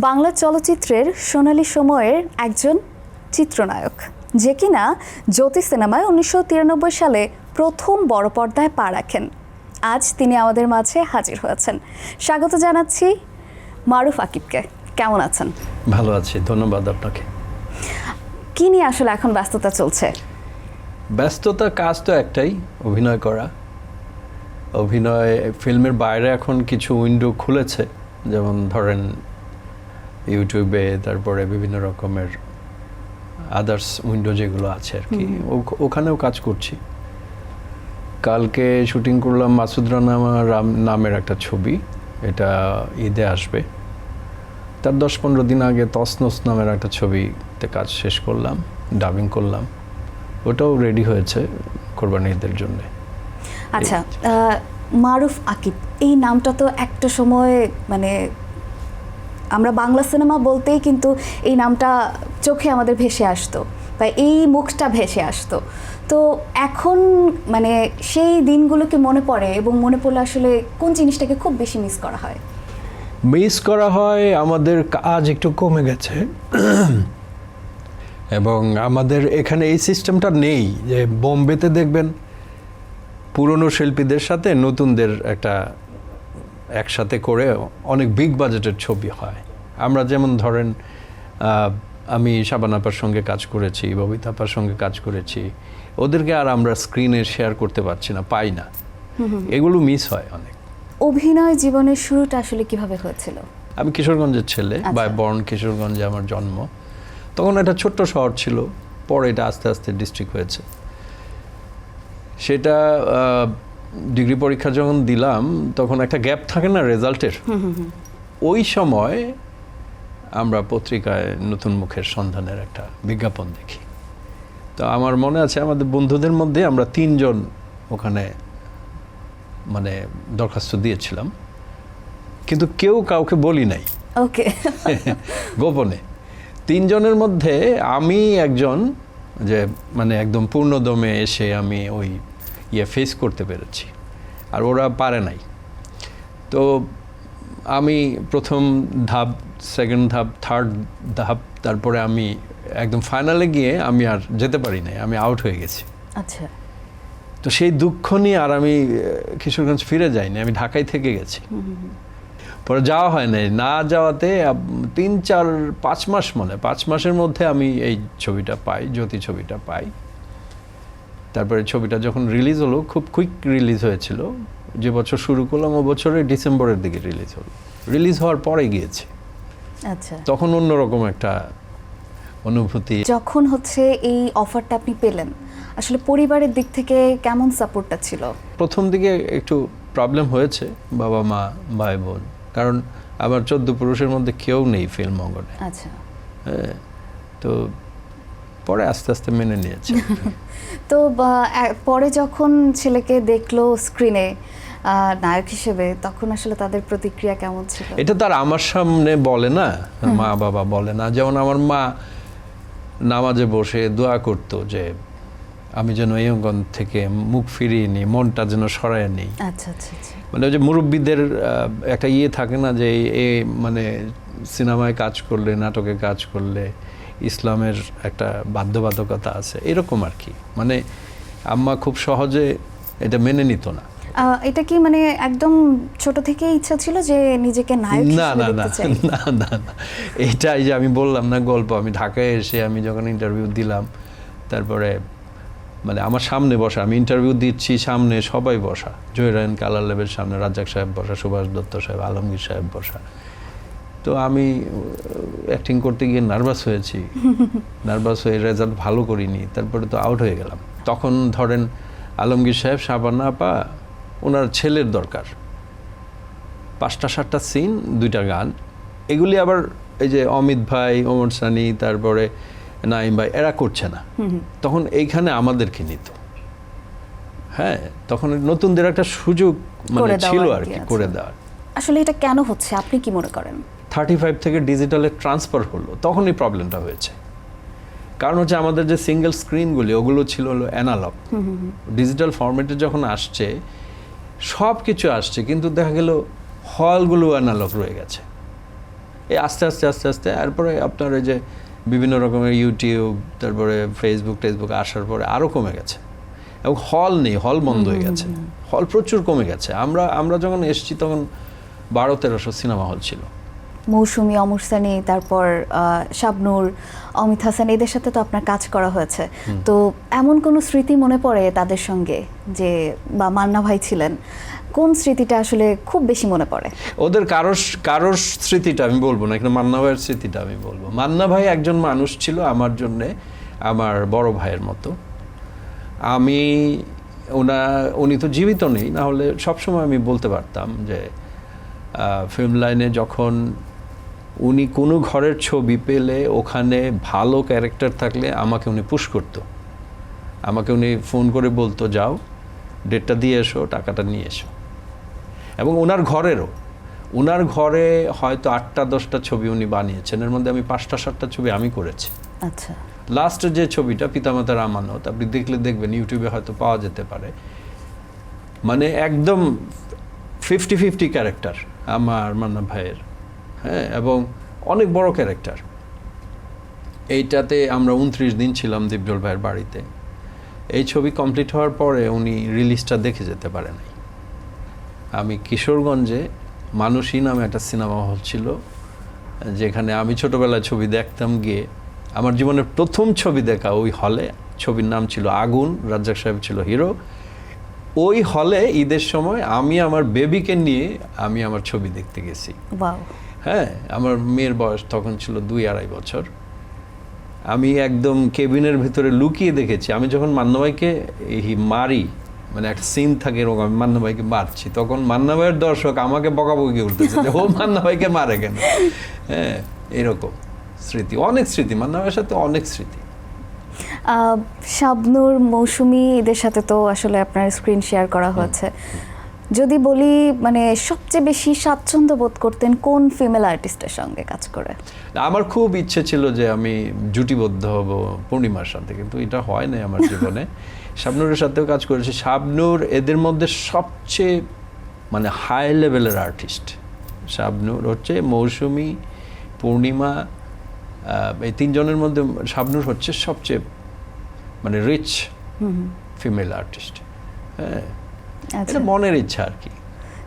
বাংলা চলচ্চিত্রের সোনালী সময়ের একজন চিত্রনায়ক, যে কিনা জ্যোতি সিনেমায় 1993 সালে প্রথম বড় পর্দায় পা রাখেন। আজ তিনি আমাদের মাঝে হাজির হয়েছেন। স্বাগত জানাচ্ছি মারুফ আকিবকে। কেমন আছেন? ভালো আছি, ধন্যবাদ আপনাকে। কি নিয়ে আসলে এখন ব্যস্ততা চলছে? ব্যস্ততা কাজ তো একটাই, অভিনয় করা। অভিনয় ফিল্মের বাইরে এখন কিছু উইন্ডো খুলেছে, যেমন ধরেন ইউটিউবে, তারপরে বিভিন্ন রকমের আদার্স উইন্ডো যেগুলো আছে আর কি, ওখানেও কাজ করছি। কালকে শুটিং করলাম মাসুদ রানা নামের একটা ছবি, এটা ঈদে আসবে। তার 10-15 দিন আগে তসনস নামের একটা ছবিতে কাজ শেষ করলাম, ডাবিং করলাম, ওটাও রেডি হয়েছে কোরবানি ঈদের জন্য। আচ্ছা, মারুফ আকিব এই নামটা তো একটা সময় মানে আমরা বাংলা সিনেমা বলতেই কিন্তু এই নামটা চোখে আমাদের ভেসে আসতো, বা এই মুখটা ভেসে আসতো। তো এখন মানে সেই দিনগুলোকে মনে পড়ে, এবং মনে পড়লে আসলে কোন জিনিসটাকে খুব বেশি মিস করা হয়? মিস করা হয় আমাদের কাজ একটু কমে গেছে, এবং আমাদের এখানে এই সিস্টেমটা নেই যে বোম্বেতে দেখবেন পুরনো শিল্পীদের সাথে নতুনদের একটা একসাথে করে অনেক বিগ বাজেটের ছবি হয়। আমরা যেমন ধরেন আমি শাবান আপার সঙ্গে কাজ করেছি, ববিতা আপার সঙ্গে কাজ করেছি, ওদেরকে আর আমরা স্ক্রিনে শেয়ার করতে পারছি না, পাই না, এগুলো মিস হয় অনেক। অভিনয় জীবনের শুরুটা আসলে কিভাবে হয়েছিল? আমি কিশোরগঞ্জের ছেলে, বাই বর্ন কিশোরগঞ্জে আমার জন্ম। তখন একটা ছোট্ট শহর ছিল, পরে এটা আস্তে আস্তে ডিস্ট্রিক্ট হয়েছে। সেটা ডিগ্রি পরীক্ষা যখন দিলাম তখন একটা গ্যাপ থাকে না রেজাল্টের, ওই সময় আমরা পত্রিকায় নতুন মুখের সন্ধানের একটা বিজ্ঞাপন দেখি। তো আমার মনে আছে আমাদের বন্ধুদের মধ্যে আমরা 3 জন ওখানে মানে দরখাস্ত দিয়েছিলাম, কিন্তু কেউ কাউকে বলি নাই, ওকে, গোপনে। 3 জনের মধ্যে আমি একজন, যে মানে একদম পূর্ণদমে এসে আমি ওই ফেস করতে পেরেছি, আর ওরা পারে নাই। তো আমি প্রথম ধাপ, সেকেন্ড ধাপ, থার্ড ধাপ, তারপরে আমি একদম ফাইনালে গিয়ে আমি আর যেতে পারি নাই, আমি আউট হয়ে গেছি। আচ্ছা। তো সেই দুঃখ নিয়ে আর আমি কিশোরগঞ্জ ফিরে যাইনি, আমি ঢাকায় থেকে গেছি। পরে যাওয়া হয় নাই, না যাওয়াতে 3-4-5 মাস, 5 মাসের মধ্যে আমি এই ছবিটা পাই, জ্যোতি ছবিটা পাই। তারপরে ছবিটা যখন রিলিজ হলো, খুব কুইক রিলিজ হয়েছিল। যে বছর শুরু করলাম ও বছরে ডিসেম্বরের দিকে রিলিজ হলো। রিলিজ হওয়ার পরে গিয়েছি, আচ্ছা। তখন অন্যরকম একটা অনুভূতি। যখন হচ্ছে এই অফারটা আপনি পেলেন, আসলে পরিবারের দিক থেকে কেমন সাপোর্টটা ছিল? প্রথম দিকে একটু প্রবলেম হয়েছে, বাবা মা ভাই বোন, কারণ আমার 14 পুরুষের মধ্যে কেউ নেই ফিল্ম অঙ্গনে। আচ্ছা। হ্যাঁ, তো পরে আস্তে আস্তে মেনে নিয়েছে। তো পরে যখন ছেলেকে দেখলো স্ক্রিনে নায়ক হিসেবে, তখন আসলে তাদের প্রতিক্রিয়া কেমন ছিল? এটা তার আমার সামনে বলে না, মা বাবা বলে না। যেমন আমার মা নামাজে বসে দোয়া করতো যে আমি যেন এই অঙ্গন থেকে মুখ ফিরিয়ে নিই, মনটা যেন সরায় নিই। আচ্ছা আচ্ছা আচ্ছা। মানে ওই যে মুরব্বীদের একটা থাকে না যে মানে সিনেমায় কাজ করলে, নাটকে কাজ করলে ইসলামের একটা বাধ্যবাধকতা আছে, এরকম আর কি। মানে আম্মা খুব সহজে এটা মেনে নিত না। এটা কি মানে একদম ছোট থেকে ইচ্ছা ছিল যে নিজেকে নায়ক হিসেবে দেখতে চাই? না না না, এইটাই যে আমি বললাম না গল্প, আমি ঢাকায় এসে আমি যখন ইন্টারভিউ দিলাম, তারপরে মানে আমার সামনে বসা, আমি ইন্টারভিউ দিচ্ছি, সামনে সবাই বসা, জয়রায়ন কালার লেবের সামনে রাজ্জাক সাহেব বসা, সুভাষ দত্ত সাহেব, আলমগীর সাহেব বসা। তো আমি অ্যাক্টিং করতে গিয়ে নার্ভাস হয়েছি, নার্ভাস হয়ে রেজাল্ট ভালো করিনি, তারপরে তো আউট হয়ে গেলাম। তখন ধরেন আলমগীর সাহেব, শাবানা আপা, ওনার ছেলের দরকার 5টা-7টা সিন, 2টা গান, এগুলি আবার এই যে অমিত ভাই, ওমর সানি, তারপরে নাইম ভাই, এরা করছে না। তখন এইখানে আমাদেরকে নিত। হ্যাঁ, তখন নতুনদের একটা সুযোগ মানে ছিল আর কি, করে দেওয়ার। আসলে এটা কেন হচ্ছে আপনি কি মনে করেন? 35 থেকে ডিজিটালে ট্রান্সফার হলো, তখনই প্রবলেমটা হয়েছে। কারণ হচ্ছে আমাদের যে সিঙ্গেল স্ক্রিনগুলি, ওগুলো ছিল হলো অ্যানালগ। ডিজিটাল ফরম্যাটে যখন আসছে, সব কিছু আসছে, কিন্তু দেখা গেল হলগুলো অ্যানালগ রয়ে গেছে। এই আস্তে আস্তে আস্তে আস্তে তারপরে আপনার ওই যে বিভিন্ন রকমের ইউটিউব তারপরে ফেসবুক আসার পরে আরও কমে গেছে এবং হল নেই, হল বন্ধ হয়ে গেছে, হল প্রচুর কমে গেছে। আমরা যখন এসেছি তখন 1200-1300 সিনেমা হল ছিল। মৌসুমী, অমর সানি, তারপর শাবনূর, অমিত হাসান, এদের সাথে তো আপনার কাজ করা হয়েছে। তো এমন কোনো স্মৃতি মনে পড়ে তাদের সঙ্গে যে, বা মান্না ভাই ছিলেন, কোন স্মৃতিটা আসলে খুব বেশি মনে পড়ে? ওদের কারোর স্মৃতিটা আমি বলবো না, কিন্তু মান্না ভাইয়ের স্মৃতিটা আমি বলবো। মান্না ভাই একজন মানুষ ছিল আমার জন্যে আমার বড় ভাইয়ের মতো। উনি তো জীবিত নেই, না হলে সবসময় আমি বলতে পারতাম যে ফিল্ম লাইনে যখন উনি কোনো ঘরের ছবি পেলে ওখানে ভালো ক্যারেক্টার থাকলে আমাকে উনি পুশ করতো, আমাকে উনি ফোন করে বলতো যাও ডেটটা দিয়ে এসো, টাকাটা নিয়ে এসো। এবং ওনার ঘরে হয়তো 8টা-10টা ছবি উনি বানিয়েছেন, এর মধ্যে আমি 5টা-7টা ছবি আমি করেছি। আচ্ছা, লাস্টের যে ছবিটা পিতামাতার আমানত, আপনি দেখবেন ইউটিউবে হয়তো পাওয়া যেতে পারে, মানে একদম 50-50 ক্যারেক্টার আমার মান্না ভাইয়ের, হ্যাঁ, এবং অনেক বড় ক্যারেক্টার। এইটাতে আমরা 29 দিন ছিলাম দীপজল ভাইয়ের বাড়িতে। এই ছবি কমপ্লিট হওয়ার পরে উনি রিলিজটা দেখে যেতে পারে নাই। আমি কিশোরগঞ্জে মানুষই নামে একটা সিনেমা হল ছিল, যেখানে আমি ছোটবেলায় ছবি দেখতাম গিয়ে। আমার জীবনের প্রথম ছবি দেখা ওই হলে, ছবির নাম ছিল আগুন, রাজ্জাক সাহেব ছিল হিরো। ওই হলে ঈদের সময় আমি আমার বেবিকে নিয়ে আমি আমার ছবি দেখতে গেছি। হ্যাঁ, আমার মেয়ের বয়স তখন ছিল 2-2.5 বছর। আমি একদম কেবিনের ভিতরে লুকিয়ে দেখেছি। আমি যখন মান্না ভাইকে মারি, মানে একটা সিন থাকে এরকম, আমি মান্না ভাইকে মারছি, তখন মান্না ভাইয়ের দর্শক আমাকে বকাবকি করতেছে যে ও মান্না ভাইকে মারে কেন। হ্যাঁ, এরকম স্মৃতি, অনেক স্মৃতি, মান্না ভাইয়ের সাথে অনেক স্মৃতি। শাবনূর, মৌসুমী, এদের সাথে তো আসলে আপনার স্ক্রিন শেয়ার করা হয়েছে। যদি বলি মানে সবচেয়ে বেশি স্বাচ্ছন্দ্য বোধ করতেন কোন ফিমেল আর্টিস্টের সঙ্গে কাজ করে? আমার খুব ইচ্ছে ছিল যে আমি জুটিবদ্ধ হব পূর্ণিমার সাথে, কিন্তু এটা হয় না আমার জীবনে। শাবনূরের সাথেও কাজ করেছি। শাবনূর এদের মধ্যে সবচেয়ে মানে হাই লেভেলের আর্টিস্ট। শাবনূর হচ্ছে, মৌসুমী, পূর্ণিমা, এই তিনজনের মধ্যে শাবনূর হচ্ছে সবচেয়ে মানে রিচ ফিমেল আর্টিস্ট। হ্যাঁ, এটা মনের ইচ্ছা আর কি।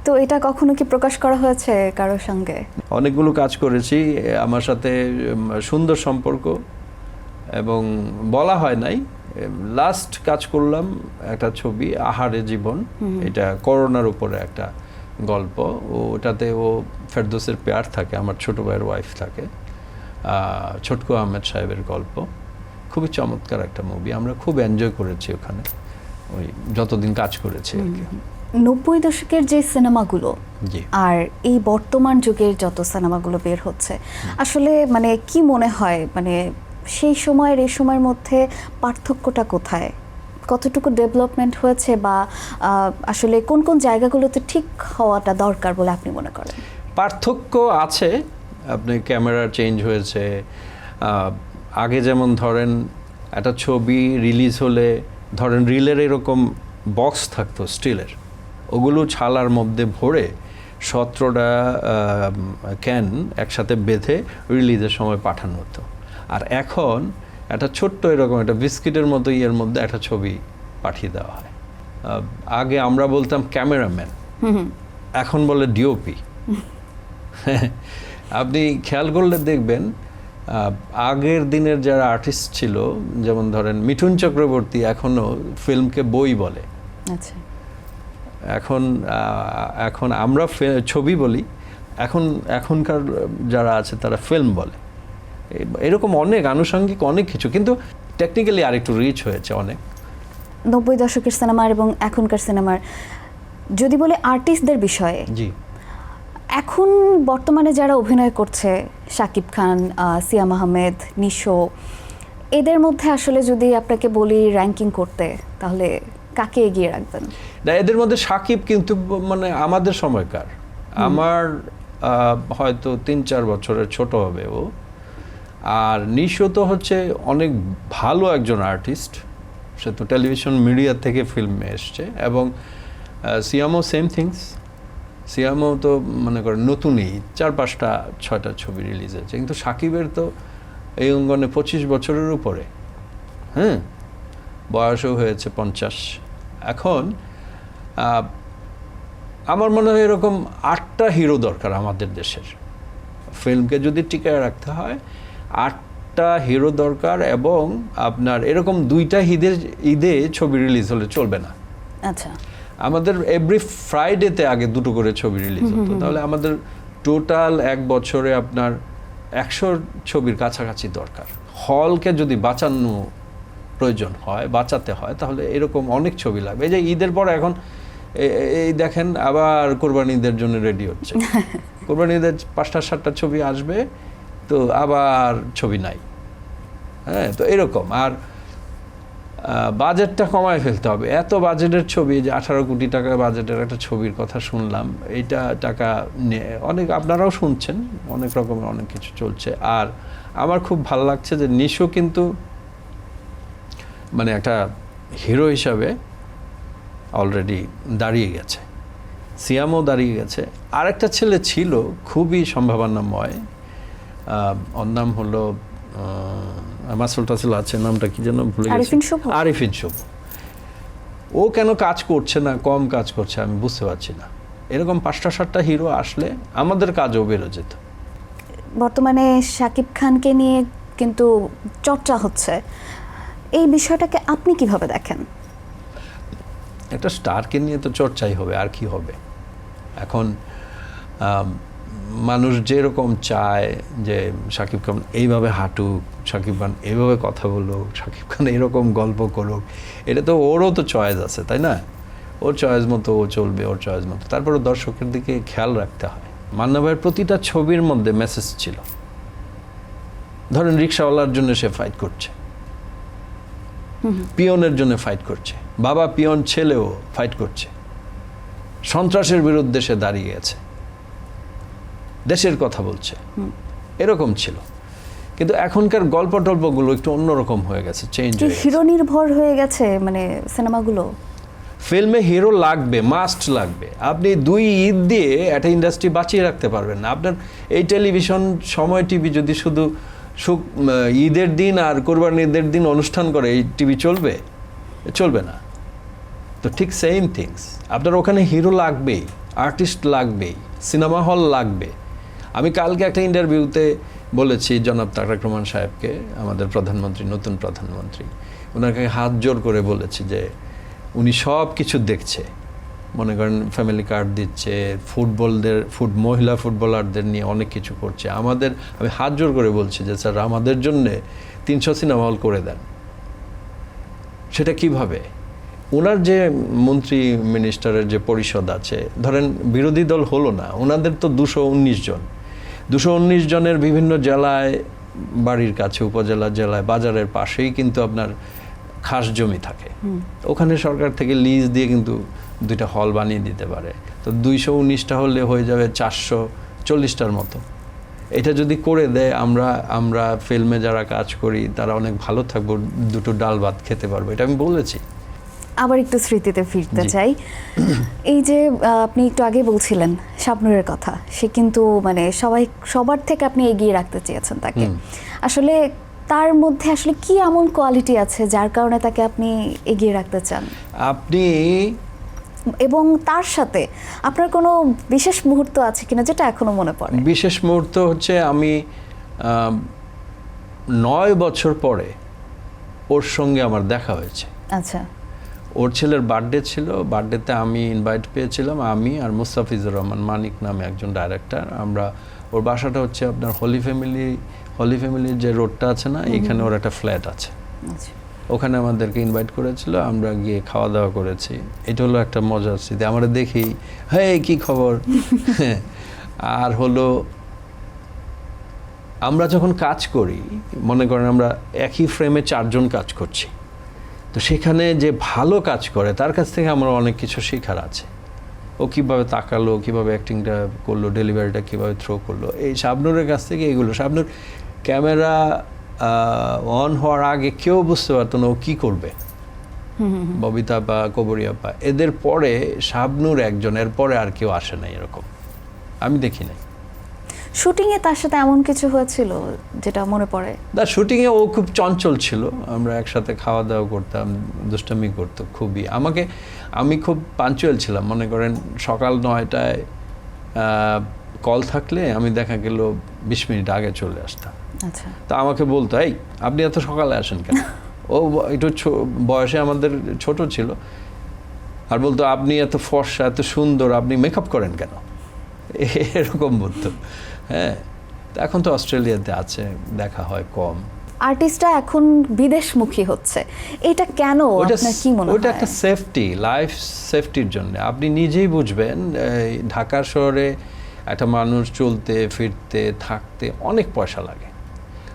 তো এটা কখনো কি প্রকাশ করা হয়েছে কারোর সঙ্গে? অনেকগুলো কাজ করেছি, আমার সাথে সুন্দর সম্পর্ক, এবং বলা হয় নাই। লাস্ট কাজ করলাম একটা ছবি আহারে জীবন, এটা করোনার উপরে একটা গল্প। ওটাতে ও ফেরদৌসের পেয়ার থাকে, আমার ছোট ভাইয়ের ওয়াইফ থাকে, ছোটকু আহমেদ সাহেবের গল্প। খুবই চমৎকার একটা মুভি, আমরা খুব এনজয় করেছি ওখানে ওই যতদিন কাজ করেছি আর কি। 90 দশকের যে সিনেমাগুলো আর এই বর্তমান যুগের যত সিনেমাগুলো বের হচ্ছে, আসলে মানে কি মনে হয়, মানে সেই সময়ের এই সময়ের মধ্যে পার্থক্যটা কোথায়? কতটুকু ডেভেলপমেন্ট হয়েছে, বা আসলে কোন কোন জায়গাগুলোতে ঠিক হওয়াটা দরকার বলে আপনি মনে করেন? পার্থক্য আছে, আপনি ক্যামেরা চেঞ্জ হয়েছে। আগে যেমন ধরেন একটা ছবি রিলিজ হলে ধরেন রিলের এরকম বক্স থাকতো স্টিলের, ওগুলো ছালার মধ্যে ভরে 17টা ক্যান একসাথে বেঁধে রিলিজের সময় পাঠানো হতো। আর এখন একটা ছোট্ট এরকম একটা বিস্কিটের মতো ইয়ের মধ্যে একটা ছবি পাঠিয়ে দেওয়া হয়। আগে আমরা বলতাম ক্যামেরাম্যান, এখন বলে ডিওপি। আপনি খেয়াল করলে দেখবেন আগের দিনের যারা আর্টিস্ট ছিল, যেমন ধরেন মিঠুন চক্রবর্তী এখনো ফিল্মকে বই বলে। আচ্ছা, এখন আমরা ছবি বলি, এখনকার যারা আছে তারা ফিল্ম বলে। এরকম অনেক আনুষঙ্গিক অনেক কিছু, কিন্তু টেকনিক্যালি আরেকটু রিচ হয়েছে অনেক। 90 দশকের সিনেমার এবং এখনকার সিনেমার যদি বলে আর্টিস্টদের বিষয়ে, জি, এখন বর্তমানে যারা অভিনয় করছে, শাকিব খান, সিয়াম আহমেদ, নিশো, এদের মধ্যে আসলে যদি আপনাকে বলি র্যাঙ্কিং করতে, তাহলে কাকে এগিয়ে রাখবেন? না, এদের মধ্যে শাকিব কিন্তু মানে আমাদের সময়কার, আমার হয়তো 3-4 বছরের ছোট হবে ও। আর নিশো তো হচ্ছে অনেক ভালো একজন আর্টিস্ট, সে তো টেলিভিশন মিডিয়া থেকে ফিল্মে এসছে। এবং সিয়ামও সেম থিংস, সিয়ামও তো মনে করেন নতুনই 4-5টা 6টা ছবি রিলিজ হয়েছে, কিন্তু সাকিবের তো এই অঙ্গনে 25 বছরের উপরে, হ্যাঁ, বয়সও হয়েছে 50। এখন আমার মনে হয় এরকম 8টা হিরো দরকার আমাদের দেশের। ফিল্মকে যদি টিকায় রাখতে হয় 8টা হিরো দরকার, এবং আপনার এরকম 2টা ঈদে ছবি রিলিজ হলে চলবে না। আচ্ছা, আমাদের এভরি ফ্রাইডেতে আগে 2টো করে ছবি রিলিজ হতো, তাহলে আমাদের টোটাল এক বছরে আপনার 100 ছবির কাছাকাছি দরকার। হলকে যদি বাঁচানো প্রয়োজন হয়, বাঁচাতে হয়, তাহলে এরকম অনেক ছবি লাগবে। এই যে ঈদের পর এখন এই দেখেন আবার কোরবানি ঈদের জন্য রেডি হচ্ছে। কোরবানি ঈদের 5টা-7টা ছবি আসবে, তো আবার ছবি নাই। হ্যাঁ, তো এরকম। আর বাজেটটা কমায় ফেলতে হবে। এত বাজেটের ছবি, যে 18 কোটি টাকা বাজেটের একটা ছবির কথা শুনলাম, এইটা টাকা অনেক, আপনারাও শুনছেন, অনেক রকমের অনেক কিছু চলছে। আর আমার খুব ভালো লাগছে যে নিশো কিন্তু মানে একটা হিরো হিসাবে অলরেডি দাঁড়িয়ে গেছে, সিয়ামও দাঁড়িয়ে গেছে। আরেকটা ছেলে ছিল খুবই সম্ভাবনাময়, ওর নাম হলো মাসুল টাসুল আছে, নামটা কি যেন ভুলে গেছি, আরিফিন শুভ। ও কেন কাজ করছে না, কম কাজ করছে, আমি বুঝতে পারছি না। এরকম 5টা-7টা হিরো আসলে আমাদের কাজও বেরো যেত। বর্তমানে শাকিব খানকে নিয়ে কিন্তু চর্চা হচ্ছে, এই বিষয়টাকে আপনি কিভাবে দেখেন? একটা স্টারকে নিয়ে তো চর্চাই হবে, আর কি হবে। এখন মানুষ যেরকম চায় যে শাকিব খান এইভাবে হাঁটুক, শাকিব খান এইভাবে কথা বলুক, শাকিব খান এরকম গল্প করুক, এটা তো ওরও তো চয়েস আছে, তাই না? ওর চয়েস মতো ও চলবে, ওর চয়েস মতো। তারপরে দর্শকের দিকে খেয়াল রাখতে হয়। মান্না ভাইয়ের প্রতিটা ছবির মধ্যে মেসেজ ছিল। ধরেন রিক্সাওয়ালার জন্য সে ফাইট করছে, পিয়নের জন্য ফাইট করছে, বাবা পিয়ন ছেলেও ফাইট করছে, সন্ত্রাসের বিরুদ্ধে সে দাঁড়িয়ে গেছে, দেশের কথা বলছে, এরকম ছিল। কিন্তু এখনকার গল্প টল্পগুলো একটু অন্যরকম হয়ে গেছে, চেঞ্জ হয়ে গেছে, হিরো নির্ভর হয়ে গেছে মানে সিনেমাগুলো। ফিল্মে হিরো লাগবে, মাস্ট লাগবে। আপনি 2 ঈদ দিয়ে একটা ইন্ডাস্ট্রি বাঁচিয়ে রাখতে পারবেন না। আপনার এই টেলিভিশন, সময় টিভি যদি শুধু ঈদের দিন আর কোরবানির ঈদের দিন অনুষ্ঠান করে, এই টিভি চলবে? চলবে না। তো ঠিক সেম থিংস, আপনার ওখানে হিরো লাগবেই, আর্টিস্ট লাগবেই, সিনেমা হল লাগবে। আমি কালকে একটা ইন্টারভিউতে বলেছি জনাব তারেক রহমান সাহেবকে, আমাদের প্রধানমন্ত্রী, নতুন প্রধানমন্ত্রী, ওনাকে হাত জোর করে বলেছি যে উনি সব কিছু দেখছে। মনে করেন ফ্যামিলি কার্ড দিচ্ছে, মহিলা ফুটবলারদের নিয়ে অনেক কিছু করছে। আমি হাত জোর করে বলছি যে স্যার আমাদের জন্যে 300 সিনেমা হল করে দেন। সেটা কিভাবে? ওনার যে মন্ত্রী মিনিস্টারের যে পরিষদ আছে, ধরেন বিরোধী দল হলো না, ওনাদের তো 219 জন, 219 জনের বিভিন্ন জেলায়, বাড়ির কাছে, উপজেলা, জেলায়, বাজারের পাশেই কিন্তু আপনার খাস জমি থাকে। ওখানে সরকার থেকে লিজ দিয়ে কিন্তু 2টা হল বানিয়ে দিতে পারে। তো 219টা হলে হয়ে যাবে 440টার মতো। এটা যদি করে দেয়, আমরা ফিল্মে যারা কাজ করি তারা অনেক ভালো থাকবো, 2টো ডাল ভাত খেতে পারবো। এটা আমি বলেছি। আবার একটু স্মৃতিতে ফিরতে চাই। এই যে আপনি একটু আগে বলছিলেন শাবনূরের কথা, সে কিন্তু মানে সবার থেকে আপনি এগিয়ে রাখতে চেয়েছেন তাকে। আসলে তার মধ্যে আসলে কি এমন কোয়ালিটি আছে যার কারণে তাকে আপনি এগিয়ে রাখতে চান? আপনি এবং তার সাথে আপনার কোনো বিশেষ মুহূর্ত আছে কিনা যেটা এখনো মনে পড়ে? বিশেষ মুহূর্ত হচ্ছে আমি 9 বছর পরে ওর সঙ্গে আমার দেখা হয়েছে। আচ্ছা। ওর ছেলের বার্থডে ছিল, বার্থডেতে আমি ইনভাইট পেয়েছিলাম, আমি আর মুস্তাফিজুর রহমান মানিক নামে একজন ডাইরেক্টর। আমরা, ওর বাসাটা হচ্ছে আপনার হলি ফ্যামিলির যে রোডটা আছে না, এখানে ওর একটা ফ্ল্যাট আছে, ওখানে আমাদেরকে ইনভাইট করেছিল, আমরা গিয়ে খাওয়া দাওয়া করেছি। এটা হলো একটা মজার স্মৃতি। আমরা দেখি, হ্যাঁ কি খবর। আর হলো আমরা যখন কাজ করি, মনে করেন আমরা একই ফ্রেমে 4 জন কাজ করছি, তো সেখানে যে ভালো কাজ করে তার কাছ থেকে আমার অনেক কিছু শেখার আছে। ও কীভাবে তাকালো, কীভাবে অ্যাক্টিংটা করলো, ডেলিভারিটা কীভাবে থ্রো করলো, এই শাবনূরের কাছ থেকে এইগুলো। শাবনূর ক্যামেরা অন হওয়ার আগে কেউ বুঝতে পারতো না ও কী করবে, ববিতা বা কবরী আপা, এদের পরে শাবনূর একজন, এর পরে আর কেউ আসে নাই এরকম, আমি দেখি নাই। শুটিংয়ে তার সাথে এমন কিছু হয়েছিল যেটা মনে পড়ে? শুটিংয়ে ও খুব চঞ্চল ছিল, আমরা একসাথে খাওয়া দাওয়া করতাম, দুষ্টামি করতো খুবই। আমি খুব পাঞ্চুয়াল ছিলাম, মনে করেন সকাল 9টায় কল থাকলে আমি দেখা গেল 20 মিনিট আগে চলে আসতাম। আচ্ছা। তা আমাকে বলতো, এই আপনি এত সকালে আসেন কেন? ও একটু বয়সে আমাদের ছোট ছিল, আর বলতো আপনি এত ফর্সা, এত সুন্দর, আপনি মেকআপ করেন কেন? এরকম বলতো। হ্যাঁ, এখন তো অস্ট্রেলিয়াতে আছে, দেখা হয় কম। আর্টিস্টরা এখন বিদেশমুখী হচ্ছে, এটা কেন আপনার কি মনে হয়? ওটা একটা সেফটি, লাইফ সেফটির জন্য। আপনি নিজেই বুঝবেন, ঢাকা শহরে একটা মানুষ চলতে ফিরতে থাকতে অনেক পয়সা লাগে।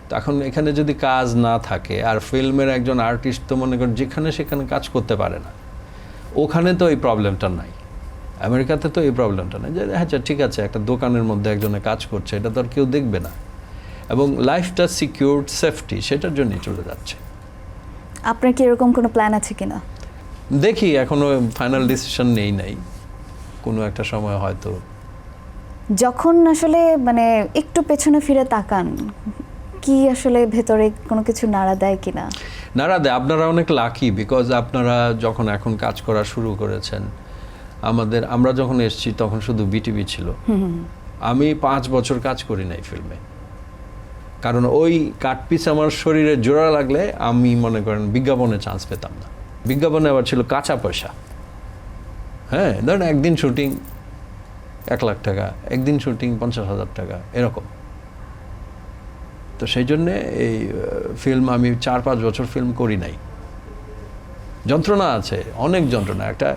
তো এখন এখানে যদি কাজ না থাকে, আর ফিল্মের একজন আর্টিস্ট তো মনে করেন যেখানে সেখানে কাজ করতে পারে না, ওখানে তো এই প্রবলেমটা নাই। আমেরিকাতে তো এই প্রবলেমটা নেই যে আচ্ছা ঠিক আছে, একটা দোকানের মধ্যে একজনে কাজ করছে, এটা তো আর কেউ দেখবে না, এবং লাইফটা সিকিউরড, সেফটি, সেটার জন্যই চলে যাচ্ছে। আপনার কি এরকম কোনো প্ল্যান আছে কিনা? দেখি, এখনো ফাইনাল ডিসিশন নাই, কোনো একটা সময় হয়তো। যখন আসলে মানে একটু পেছনে ফিরে তাকান, কি আসলে ভেতরে কোনো কিছু নাড়া দেয় কিনা? নাড়া দেয়। আপনারা অনেক লাকি, বিকজ আপনারা যখন এখন কাজ করা শুরু করেছেন, আমরা যখন এসেছি তখন শুধু বিটিভি ছিল। আমি 5 বছর কাজ করি নাই ফিল্মে, কারণ ওই কাটপিস আমার শরীরে জোড়া লাগলে আমি মনে করেন বিজ্ঞাপনে চান্স পেতাম না। বিজ্ঞাপনে আবার ছিল কাঁচা পয়সা। হ্যাঁ, ধরেন একদিন শুটিং 1 লাখ টাকা, একদিন শুটিং 50,000 টাকা, এরকম। তো সেই জন্যে এই ফিল্ম আমি 4-5 বছর ফিল্ম করি নাই। যন্ত্রণা আছে, অনেক যন্ত্রণা। একটা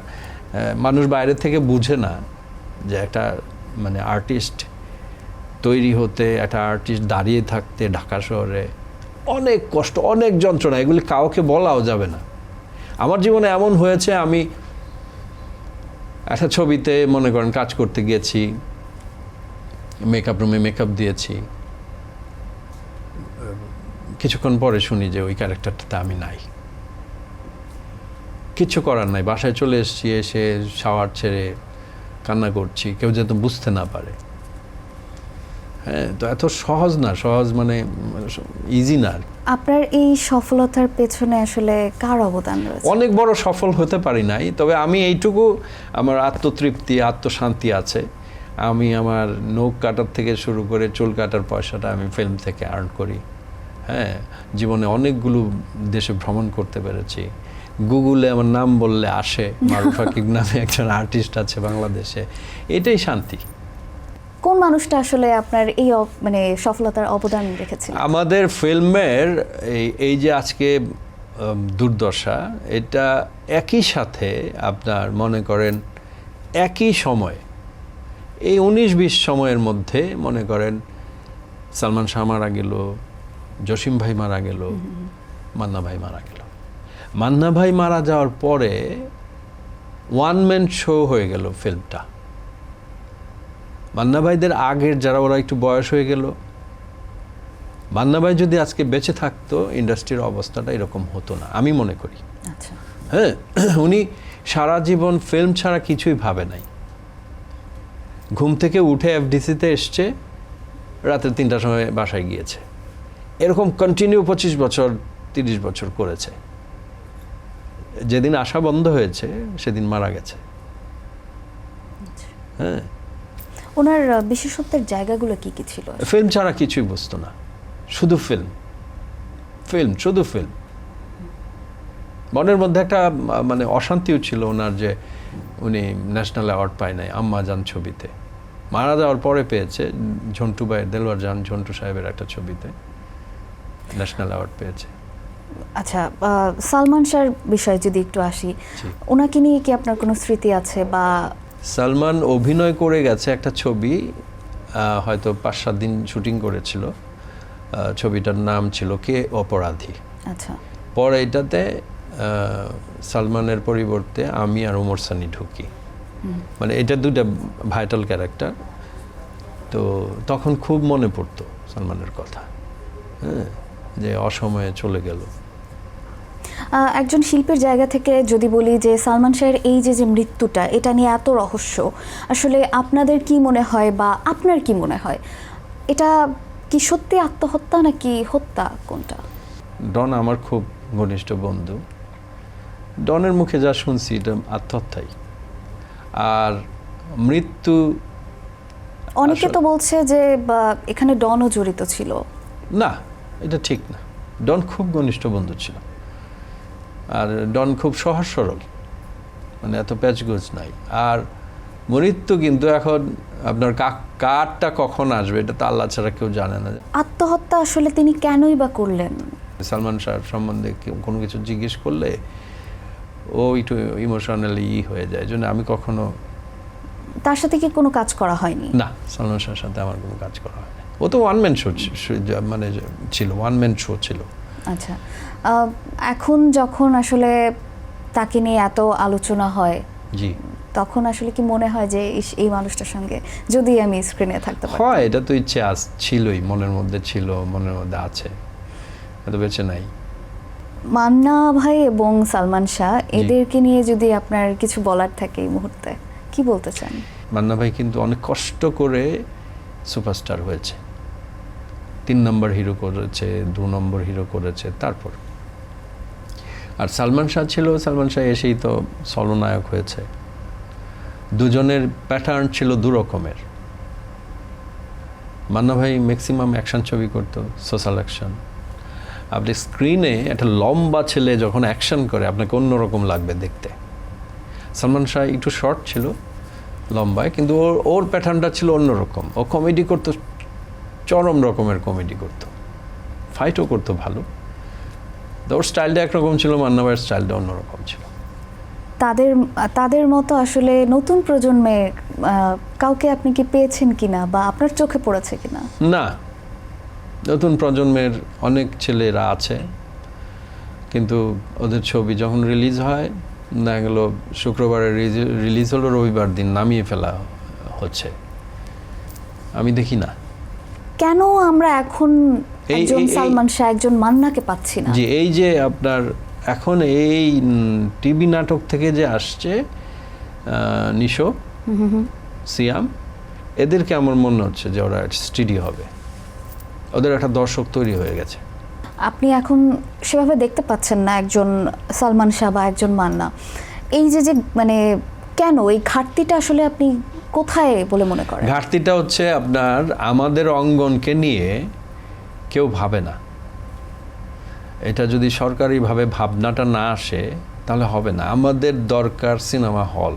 মানুষ বাইরে থেকে বুঝে না যে একটা মানে আর্টিস্ট তৈরি হতে, একটা আর্টিস্ট দাঁড়িয়ে থাকতে ঢাকা শহরে অনেক কষ্ট, অনেক যন্ত্রণা, এগুলি কাউকে বলাও যাবে না। আমার জীবনে এমন হয়েছে, আমি একটা ছবিতে মনে করেন কাজ করতে গিয়েছি, মেকআপ রুমে মেকআপ দিয়েছি, কিছুক্ষণ পরে শুনি যে ওই ক্যারেক্টারটাতে আমি নাই। কিচ্ছু করার নাই, বাসায় চলে এসেছি, এসে শাওয়ার ছেড়ে কান্না করছি, কেউ যাতে বুঝতে না পারে। হ্যাঁ, তো এত সহজ না, সহজ মানে ইজি না। আপনার এই সফলতার পেছনে আসলে কার অবদান রয়েছে? অনেক বড় সফল হতে পারি নাই, তবে আমি এইটুকু, আমার আত্মতৃপ্তি, আত্মশান্তি আছে। আমি আমার নখ কাটার থেকে শুরু করে চুল কাটার পয়সাটা আমি ফিল্ম থেকে আর্ন করি। হ্যাঁ, জীবনে অনেকগুলো দেশে ভ্রমণ করতে পেরেছি। গুগলে আমার নাম বললে আসে, মারুফ আকিব নামে একজন আর্টিস্ট আছে বাংলাদেশে। এটাই শান্তি। কোন মানুষটা আসলে আপনার এই মানে সফলতার অবদান রেখেছিল? আমাদের ফিল্মের এই যে আজকে দুর্দশা, এটা একই সাথে আপনার মনে করেন একই সময়, এই 19-20 সময়ের মধ্যে মনে করেন সালমান শাহ মারা গেল, জসিম ভাই মারা গেল, মান্না ভাই মারা গেল। মান্না ভাই মারা যাওয়ার পরে ওয়ান ম্যান শো হয়ে গেল ফিল্মটা। মান্না ভাইদের আগের যারা, ওরা একটু বয়স হয়ে গেল। মান্না ভাই যদি আজকে বেঁচে থাকতো, ইন্ডাস্ট্রির অবস্থাটা এরকম হতো না, আমি মনে করি। আচ্ছা। হ্যাঁ, উনি সারা জীবন ফিল্ম ছাড়া কিছুই ভাবে নাই। ঘুম থেকে উঠে এফডিসিতে এসছে, রাতের 3টার সময় বাসায় গিয়েছে, এরকম কন্টিনিউ 25 বছর 30 বছর করেছে। যেদিন আশা বন্ধ হয়েছে সেদিন মারা গেছে। হ্যাঁ, ওনার বিশেষত্বের জায়গাগুলো কি কি ছিল? ফিল্ম ছাড়া কিছুই বুঝতো না, শুধু ফিল্ম, ফিল্ম, শুধু ফিল্ম। মনের মধ্যে একটা মানে অশান্তিও ছিল ওনার, যে উনি ন্যাশনাল অ্যাওয়ার্ড পায় নাই আম্মাজান ছবিতে। মারা যাওয়ার পরে পেয়েছে, ঝন্টু ভাইয়ের, দেলোয়ার জান ঝন্টু সাহেবের একটা ছবিতে ন্যাশনাল অ্যাওয়ার্ড পেয়েছে। আচ্ছা, সালমান শাহর বিষয়ে যদি একটু আসি, ওনাকে নিয়ে কি আপনার কোনো স্মৃতি আছে? বা সালমান অভিনয় করে গেছে একটা ছবি, হয়তো 5-7 দিন শুটিং করেছিল। ছবিটার নাম ছিল কে অপরাধী। আচ্ছা। পরে এটাতে সালমানের পরিবর্তে আমি আর ওমর সানি ঢুকি। মানে এটা দুটা ভাইটাল ক্যারেক্টার। তো তখন খুব মনে পড়তো সালমানের কথা, হ্যাঁ, যে অসময়ে চলে গেল। একজন শিল্পীর জায়গা থেকে যদি বলি যে সালমান শাহের এই যে মৃত্যুটা, এটা নিয়ে এত রহস্য, আসলে আপনাদের কি মনে হয় বা আপনার কি মনে হয়, এটা কি সত্যি আত্মহত্যা নাকি হত্যা, কোনটা? ডন আমার খুব ঘনিষ্ঠ বন্ধু। ডনের মুখে যা শুনছি এটা আত্মহত্যাই। আর মৃত্যু, অনেকে তো বলছে যে বা এখানে ডনও জড়িত ছিল। না, এটা ঠিক না। ডন খুব ঘনিষ্ঠ বন্ধু ছিল, আর ডন খুব সহজ সরল, মানে এত প্যাচগোজ নাই। আর মৃত্যু কিন্তু এখন আপনার কারটা কখন আসবে এটা তো আল্লাহ ছাড়া কেউ জানে না। আত্মহত্যা আসলে তিনি কেনই বা করলেন? সালমান শাহ সম্বন্ধে কোনো কিছু জিজ্ঞেস করলে ও একটু ইমোশনালি হয়ে যায়, জন্য আমি কখনো। তার সাথে কি কোনো কাজ করা হয়নি? না, সালমান শাহের সাথে আমার কোনো কাজ করা হয় না। ও তো ওয়ান ম্যান শো, মানে ছিল, ওয়ান ম্যান শো ছিল। আচ্ছা, এখন যখন আসলে তাকে নিয়ে এত আলোচনা হয়, জি, তখন আসলে কি মনে হয় যে এই মানুষটার সঙ্গে যদি আমি স্ক্রিনে থাকতে পারি? হয়, এটা তো ইচ্ছে ছিলই, মনের মধ্যে ছিল, মনের মধ্যে আছে, এত বেঁচে নাই। মান্না ভাই এবং সালমান শাহ, এদেরকে নিয়ে যদি আপনার কিছু বলার থাকে এই মুহূর্তে, কি বলতে চান? মান্না ভাই কিন্তু অনেক কষ্ট করে সুপারস্টার হয়েছে, 3 নম্বর হিরো করেছে, 2 নম্বর হিরো করেছে, তারপর। আর সালমান শাহ ছিল, সালমান শাহ এসেই তো সলনায়ক হয়েছে। দুজনের প্যাটার্ন ছিল দু রকমের। মান্না ভাই ম্যাক্সিমাম অ্যাকশন ছবি করতো, সোশ্যাল অ্যাকশন। আপনি স্ক্রিনে একটা লম্বা ছেলে যখন অ্যাকশন করে আপনাকে অন্যরকম লাগবে দেখতে। সালমান শাহ একটু শর্ট ছিল, লম্বায়, কিন্তু ওর প্যাটার্নটা ছিল অন্যরকম। ও কমেডি করতো, চরম রকমের কমেডি করতো, ফাইটও করতো ভালো। ওর স্টাইলটা একরকম ছিল, মান্না ভাইয়ের স্টাইলটা অন্যরকম ছিল। তাদের মতো আসলে নতুন প্রজন্মে কাউকে আপনি কি পেয়েছেন কিনা বা আপনার চোখে পড়েছে কিনা? না, নতুন প্রজন্মের অনেক ছেলেরা আছে, কিন্তু ওদের ছবি যখন রিলিজ হয়, দেখা গেল শুক্রবারে রিলিজ হলো, রবিবার দিন নামিয়ে ফেলা হচ্ছে, আমি দেখি না। কেন আমরা এখন একজন সালমান শাহ, একজন মান্নাকে পাচ্ছি না? জি, এই যে আপনার এখন এই টিভি নাটক থেকে যে আসছে নিশো, সিয়াম, এদেরকে আমার মনে হচ্ছে যে ওরা স্টুডিও হবে, ওদের একটা দর্শক তৈরি হয়ে গেছে। আপনি এখন সেভাবে দেখতে পাচ্ছেন না একজন সালমান শাহ বা একজন মান্না। এই যে মানে কেন এই ঘাটতিটা আসলে আপনি কোথায় বলে মনে করেন? ঘাটতিটা হচ্ছে আপনার আমাদের অঙ্গনকে নিয়ে কেউ ভাবে না। এটা যদি সরকারিভাবে ভাবনাটা না আসে তাহলে হবে না। আমাদের দরকার সিনেমা হল,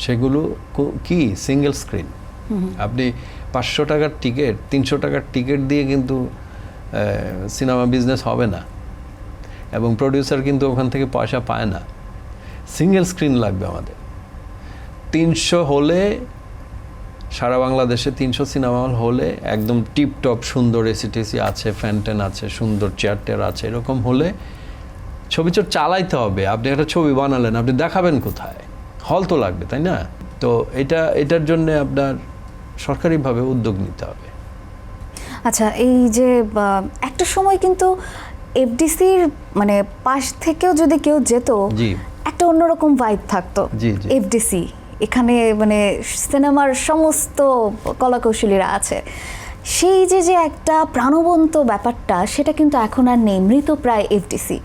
সেগুলো কি সিঙ্গেল স্ক্রিন। আপনি 500 টাকার টিকিট, 300 টাকার টিকিট দিয়ে কিন্তু সিনেমা বিজনেস হবে না, এবং প্রডিউসার কিন্তু ওখান থেকে পয়সা পায় না। সিঙ্গেল স্ক্রিন লাগবে আমাদের। 300 হলে, সারা বাংলাদেশে 300 সিনেমা হল হলে, একদম টিপটপ সুন্দর এসিটিসি আছে, ফ্যান্টেন আছে, সুন্দর চেয়ার টেয়ার আছে, এরকম হলে ছবি চালাইতে হবে। আপনি একটা ছবি বানালেন, আপনি দেখাবেন কোথায়? হল তো লাগবে, তাই না? তো এটার জন্য আপনার সরকারিভাবে উদ্যোগ নিতে হবে। আচ্ছা, এই যে একটা সময় কিন্তু এফডিসির মানে পাশ থেকেও যদি কেউ যেত, জি, একটা অন্যরকম ভাইব থাকতো। জি, জি। এফডিসি, এখানে মানে সিনেমার সমস্ত কলাকৌশলীরা আছে, সেই যে একটা প্রাণবন্ত ব্যাপারটা, সেটা কিন্তু এখন আর নেই, মৃতপ্রায় এফডিসি।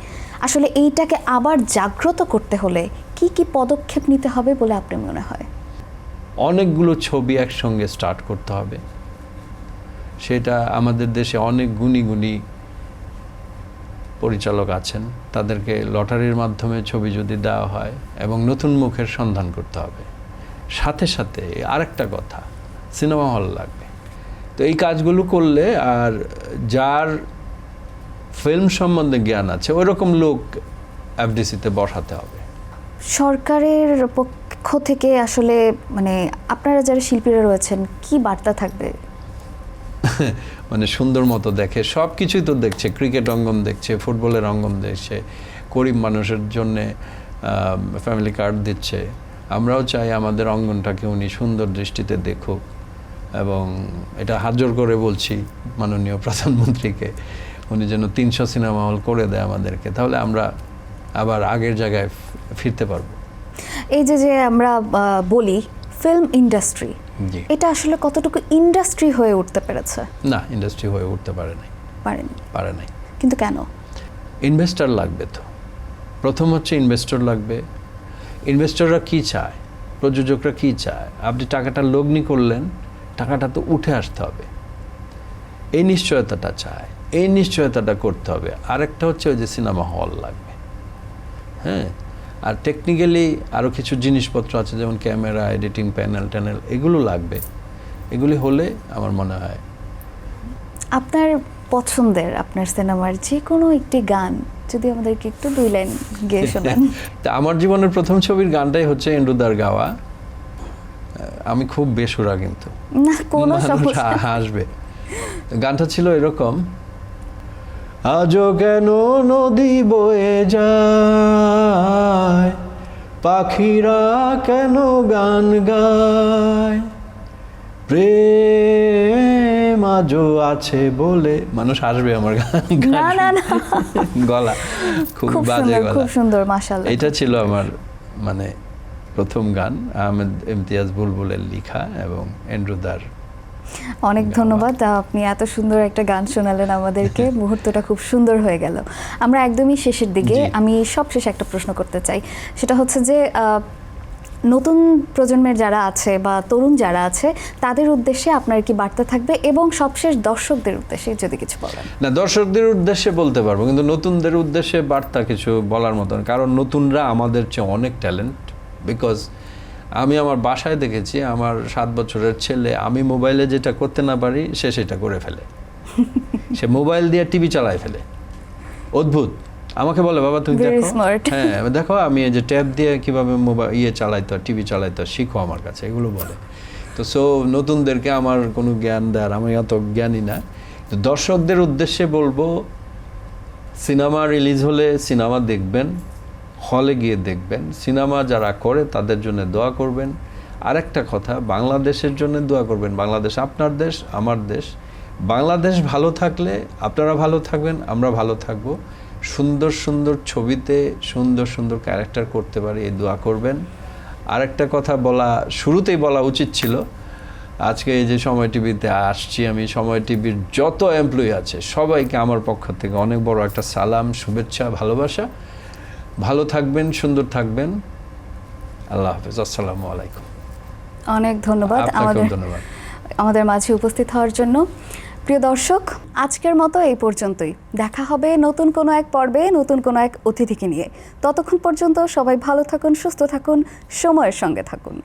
আসলে এইটাকে আবার জাগ্রত করতে হলে কি কি পদক্ষেপ নিতে হবে বলে আপনার মনে হয়? অনেকগুলো ছবি একসঙ্গে স্টার্ট করতে হবে। সেটা আমাদের দেশে অনেক গুণী গুণী পরিচালক আছেন, তাদেরকে লটারির মাধ্যমে ছবি যদি দেওয়া হয়, এবং নতুন মুখের সন্ধান করতে হবে। সাথে সাথে আরেকটা কথা, সিনেমা হল লাগবে। তো এই কাজগুলো করলে, আর যার ফিল্ম সম্বন্ধে জ্ঞান আছে ওইরকম লোক এফডিসিতে বসাতে হবে। সরকারের পক্ষ থেকে আসলে মানে আপনারা যারা শিল্পীরা রয়েছেন, কি বার্তা থাকবে? মানে সুন্দর মতো দেখে, সব কিছুই তো দেখছে, ক্রিকেট অঙ্গন দেখছে, ফুটবলের অঙ্গন দেখছে, গরিব মানুষের জন্যে ফ্যামিলি কার্ড দিচ্ছে। আমরাও চাই আমাদের অঙ্গনটাকে উনি সুন্দর দৃষ্টিতে দেখুক, এবং এটা হাত জোর করে বলছি মাননীয় প্রধানমন্ত্রীকে, উনি যেন 300 সিনেমা হল করে দেয় আমাদেরকে, তাহলে আমরা আবার আগের জায়গায় ফিরতে পারবো। এই যে আমরা বলি ফিল্ম ইন্ডাস্ট্রি, জি। এটা আসলে কতটুকু ইন্ডাস্ট্রি হয়ে উঠতে পেরেছে? না, ইন্ডাস্ট্রি হয়ে উঠতে পারে নাই। কিন্তু কেন? ইনভেস্টর লাগবে তো। প্রথম হচ্ছে ইনভেস্টর লাগবে। ইনভেস্টররা কি চায়, প্রযোজকরা কি চায়? আপনি টাকাটা লগ্নি করলেন, টাকাটা তো উঠে আসতে হবে, এই নিশ্চয়তাটা চায়, এই নিশ্চয়তাটা করতে হবে। আরেকটা হচ্ছে ওই যে সিনেমা হল লাগবে, হ্যাঁ। আর টেকনিক্যালি আরও কিছু জিনিসপত্র আছে, যেমন ক্যামেরা, এডিটিং, প্যানেল এগুলো লাগবে। এগুলি হলে আমার মনে হয়। আপনার পছন্দের, আপনার সিনেমার যে কোনো একটি গান যদি আমাদেরকে একটু 2 লাইন গেয়ে শোনান। তা আমার জীবনের প্রথম ছবির গানটাই হচ্ছে এন্ড্রুদার গাওয়া। আমি খুব বেসুরা, কিন্তু না, কোনো সমস্যা হাসবে। গানটা ছিল এরকম: আজও কেন নদী বয়ে যায়, পাখিরা কেন গান গায়, প্রেম আজও আছে বলে। মানুষ আসবে আমার গান। না গলা খুব খুব বাজে সুন্দর, গলা। খুব সুন্দর, মাশাআল্লাহ। এটা ছিল আমার মানে প্রথম গান, আহমেদ ইমতিয়াজ বুলবুলের লেখা এবং এন্ড্রুদার। অনেক ধন্যবাদ, আপনি এত সুন্দর একটা গান শোনালেন আমাদেরকে। মুহূর্তটা খুব সুন্দর হয়ে গেল। আমরা একদমই শেষের দিকে। আমি সবশেষে একটা প্রশ্ন করতে চাই, সেটা হচ্ছে যে নতুন প্রজন্মের যারা আছে বা তরুণ যারা আছে, তাদের উদ্দেশ্যে আপনার কি বার্তা থাকবে, এবং সবশেষ দর্শকদের উদ্দেশ্যে যদি কিছু বলেন। না, দর্শকদের উদ্দেশ্যে বলতে পারবো, কিন্তু নতুনদের উদ্দেশ্যে বার্তা কিছু বলার মতন, কারণ নতুনরা আমাদের চেয়ে অনেক ট্যালেন্ট। বিকজ আমি আমার বাসায় দেখেছি, আমার 7 বছরের ছেলে, আমি মোবাইলে যেটা করতে না পারি সে সেটা করে ফেলে। সে মোবাইল দিয়ে টিভি চালায় ফেলে, অদ্ভুত। আমাকে বলে, বাবা তুমি Very দেখো, smart. হ্যাঁ দেখো আমি এই যে ট্যাব দিয়ে কিভাবে মোবাইল চালাইতো, টিভি চালাইতো, শিখো আমার কাছে, এগুলো বলে। তো সো নতুনদেরকে আমার কোনো জ্ঞান দেওয়ার, আমি অত জ্ঞানী না। তো দর্শকদের উদ্দেশ্যে বলবো, সিনেমা রিলিজ হলে সিনেমা দেখবেন, হলে গিয়ে দেখবেন। সিনেমা যারা করে তাদের জন্য দোয়া করবেন। আরেকটা কথা, বাংলাদেশের জন্য দোয়া করবেন। বাংলাদেশ আপনার দেশ, আমার দেশ। বাংলাদেশ ভালো থাকলে আপনারা ভালো থাকবেন, আমরা ভালো থাকবো। সুন্দর সুন্দর ছবিতে সুন্দর সুন্দর ক্যারেক্টার করতে পারি, এই দোয়া করবেন। আরেকটা কথা শুরুতেই বলা উচিত ছিল, আজকে এই যে সময় টিভিতে আসছি আমি, সময় টিভির যত এমপ্লয়ি আছে সবাইকে আমার পক্ষ থেকে অনেক বড় একটা সালাম, শুভেচ্ছা, ভালোবাসা। ভালো থাকবেন, সুন্দর থাকবেন। আল্লাহ হাফেজ, আসসালামু আলাইকুম। অনেক ধন্যবাদ আমাদের মাঝে উপস্থিত হওয়ার জন্য। প্রিয় দর্শক, আজকের মতো এই পর্যন্তই। দেখা হবে নতুন কোনো এক পর্বে, নতুন কোনো এক অতিথিকে নিয়ে। ততক্ষণ পর্যন্ত সবাই ভালো থাকুন, সুস্থ থাকুন, সময়ের সঙ্গে থাকুন।